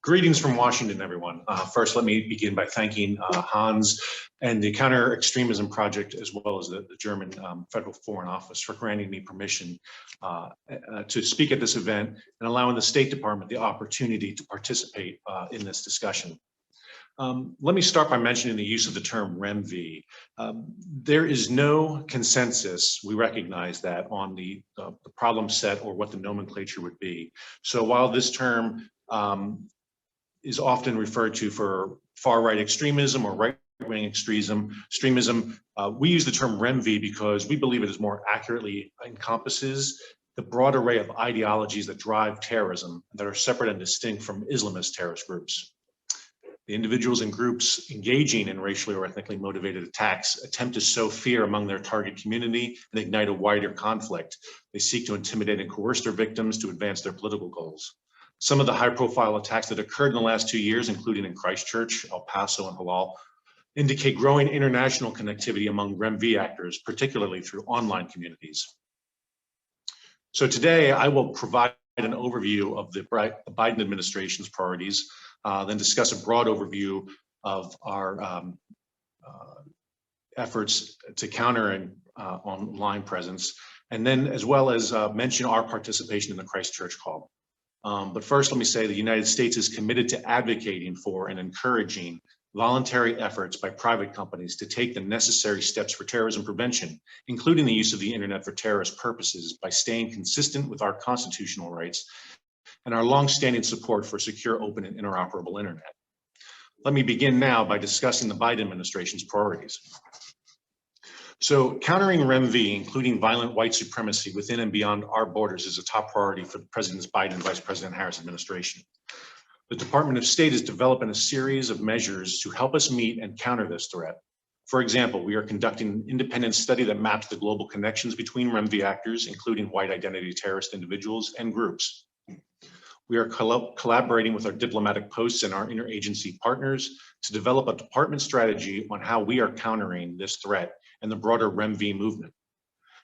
Greetings from Washington, everyone. First, let me begin by thanking Hans and the Counter Extremism Project, as well as the German Federal Foreign Office, for granting me permission to speak at this event and allowing the State Department the opportunity to participate in this discussion. Let me start by mentioning the use of the term REMV. There is no consensus, we recognize that, on the problem set or what the nomenclature would be. So while this term is often referred to for far-right extremism or right-wing extremism, we use the term REMV because we believe it is more accurately encompasses the broad array of ideologies that drive terrorism that are separate and distinct from Islamist terrorist groups. The individuals and groups engaging in racially or ethnically motivated attacks attempt to sow fear among their target community and ignite a wider conflict. They seek to intimidate and coerce their victims to advance their political goals. Some of the high-profile attacks that occurred in the last 2 years, including in Christchurch, El Paso, and Halal, indicate growing international connectivity among REMV actors, particularly through online communities. So today, I will provide an overview of the Biden administration's priorities, then discuss a broad overview of our efforts to counter an online presence, and then as well as mention our participation in the Christchurch call. But first, let me say the United States is committed to advocating for and encouraging voluntary efforts by private companies to take the necessary steps for terrorism prevention, including the use of the internet for terrorist purposes, by staying consistent with our constitutional rights and our long-standing support for secure, open, and interoperable internet. Let me begin now by discussing the Biden administration's priorities. So countering REMV, including violent white supremacy within and beyond our borders, is a top priority for President Biden and Vice President Harris administration. The Department of State is developing a series of measures to help us meet and counter this threat. For example, we are conducting an independent study that maps the global connections between REMV actors, including white identity terrorist individuals and groups. We are collaborating with our diplomatic posts and our interagency partners to develop a department strategy on how we are countering this threat and the broader REMV movement.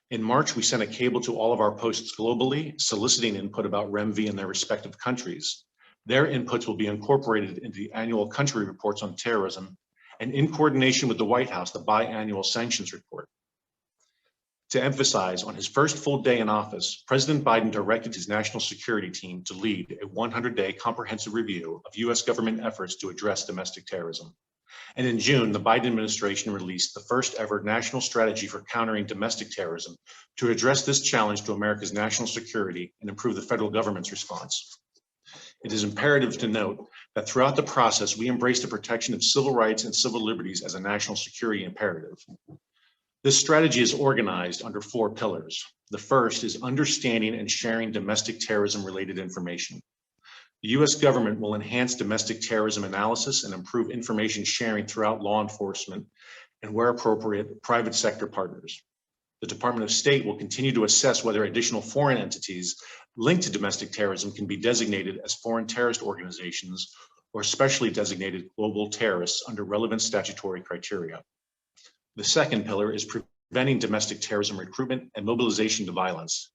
In March, we sent a cable to all of our posts globally, soliciting input about REMV in their respective countries. Their inputs will be incorporated into the annual country reports on terrorism and, in coordination with the White House, the biannual sanctions report. To emphasize, on his first full day in office, President Biden directed his national security team to lead a 100-day comprehensive review of U.S. government efforts to address domestic terrorism. And in June, the Biden administration released the first ever national strategy for countering domestic terrorism to address this challenge to America's national security and improve the federal government's response. It is imperative to note that throughout the process, we embrace the protection of civil rights and civil liberties as a national security imperative. This strategy is organized under 4 pillars. The first is understanding and sharing domestic terrorism-related information. The U.S. government will enhance domestic terrorism analysis and improve information sharing throughout law enforcement and, where appropriate, private sector partners. The Department of State will continue to assess whether additional foreign entities linked to domestic terrorism can be designated as foreign terrorist organizations or specially designated global terrorists under relevant statutory criteria. The second pillar is preventing domestic terrorism recruitment and mobilization to violence.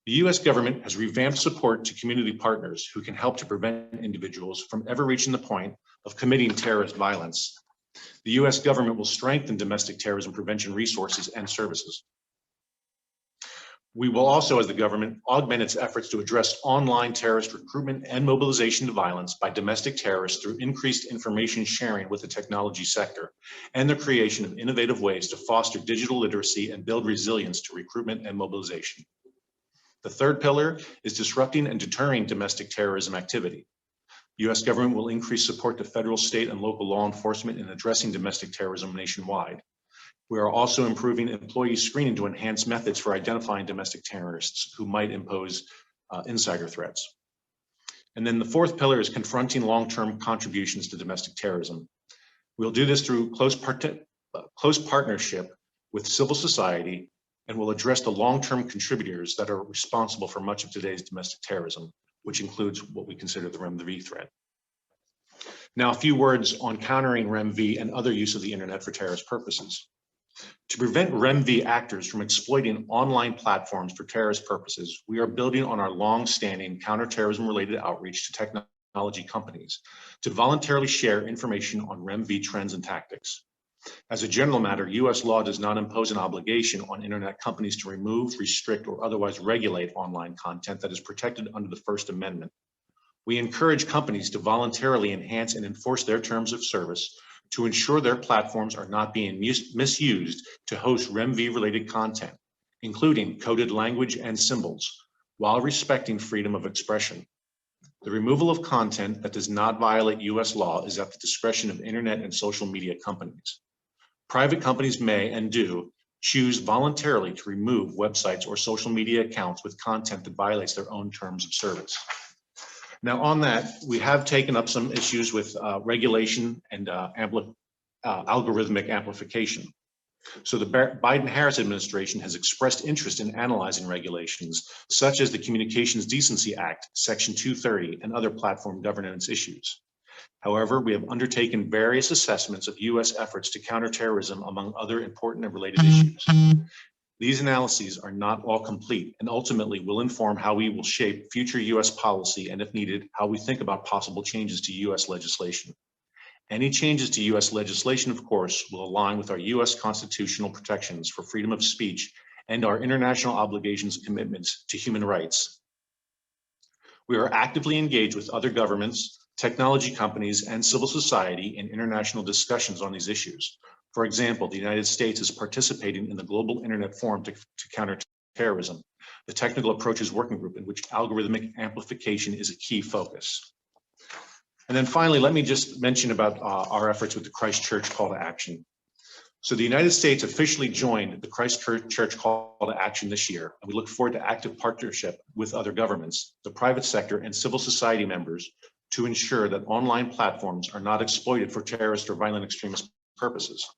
The U.S. government has revamped support to community partners who can help to prevent individuals from ever reaching the point of committing terrorist violence. The U.S. government will strengthen domestic terrorism prevention resources and services. We will also, as the government, augment its efforts to address online terrorist recruitment and mobilization to violence by domestic terrorists through increased information sharing with the technology sector and the creation of innovative ways to foster digital literacy and build resilience to recruitment and mobilization. The third pillar is disrupting and deterring domestic terrorism activity. The U.S. government will increase support to federal, state, and local law enforcement in addressing domestic terrorism nationwide. We are also improving employee screening to enhance methods for identifying domestic terrorists who might impose insider threats. And then the fourth pillar is confronting long-term contributions to domestic terrorism. We'll do this through close partnership with civil society, and will address the long-term contributors that are responsible for much of today's domestic terrorism, which includes what we consider the REMV threat. Now, a few words on countering REMV and other use of the internet for terrorist purposes. To prevent REMV actors from exploiting online platforms for terrorist purposes, we are building on our long-standing counterterrorism-related outreach to technology companies to voluntarily share information on REMV trends and tactics. As a general matter, U.S. law does not impose an obligation on internet companies to remove, restrict, or otherwise regulate online content that is protected under the First Amendment. We encourage companies to voluntarily enhance and enforce their terms of service to ensure their platforms are not being misused to host REMV-related content, including coded language and symbols, while respecting freedom of expression. The removal of content that does not violate U.S. law is at the discretion of internet and social media companies. Private companies may and do choose voluntarily to remove websites or social media accounts with content that violates their own terms of service. Now, on that, we have taken up some issues with regulation and algorithmic amplification. So the Biden-Harris administration has expressed interest in analyzing regulations such as the Communications Decency Act, Section 230, and other platform governance issues. However, we have undertaken various assessments of U.S. efforts to counter terrorism, among other important and related issues. These analyses are not all complete and ultimately will inform how we will shape future U.S. policy and, if needed, how we think about possible changes to U.S. legislation. Any changes to U.S. legislation, of course, will align with our U.S. constitutional protections for freedom of speech and our international obligations and commitments to human rights. We are actively engaged with other governments, technology companies, and civil society in international discussions on these issues. For example, the United States is participating in the Global Internet Forum to Counter Terrorism, the Technical Approaches Working Group, in which algorithmic amplification is a key focus. And then finally, let me just mention about our efforts with the Christchurch Call to Action. So the United States officially joined the Christchurch Call to Action this year, and we look forward to active partnership with other governments, the private sector, and civil society members to ensure that online platforms are not exploited for terrorist or violent extremist purposes.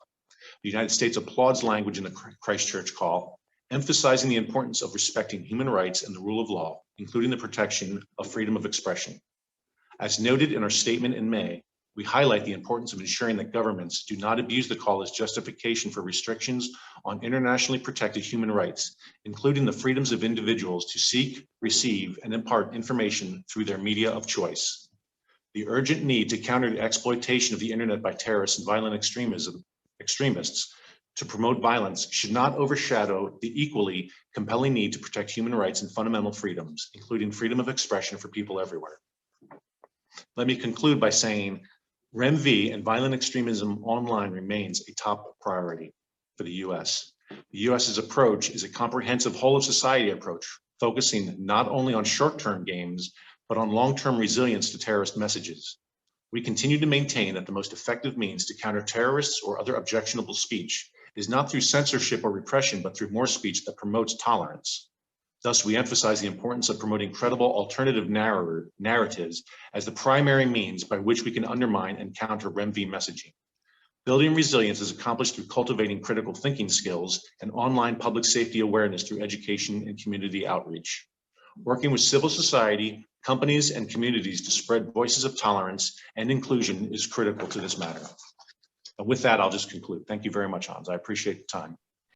The United States applauds language in the Christchurch Call, emphasizing the importance of respecting human rights and the rule of law, including the protection of freedom of expression. As noted in our statement in May, we highlight the importance of ensuring that governments do not abuse the call as justification for restrictions on internationally protected human rights, including the freedoms of individuals to seek, receive, and impart information through their media of choice. The urgent need to counter the exploitation of the internet by terrorists and violent extremists to promote violence should not overshadow the equally compelling need to protect human rights and fundamental freedoms, including freedom of expression for people everywhere. Let me conclude by saying REMV and violent extremism online remains a top priority for the U.S. The U.S.'s approach is a comprehensive whole of society approach, focusing not only on short-term gains, but on long-term resilience to terrorist messages. We continue to maintain that the most effective means to counter terrorists or other objectionable speech is not through censorship or repression, but through more speech that promotes tolerance. Thus, we emphasize the importance of promoting credible alternative narratives as the primary means by which we can undermine and counter REMV messaging. Building resilience is accomplished through cultivating critical thinking skills and online public safety awareness through education and community outreach. Working with civil society, companies, and communities to spread voices of tolerance and inclusion is critical to this matter. And with that, I'll just conclude. Thank you very much, Hans. I appreciate the time.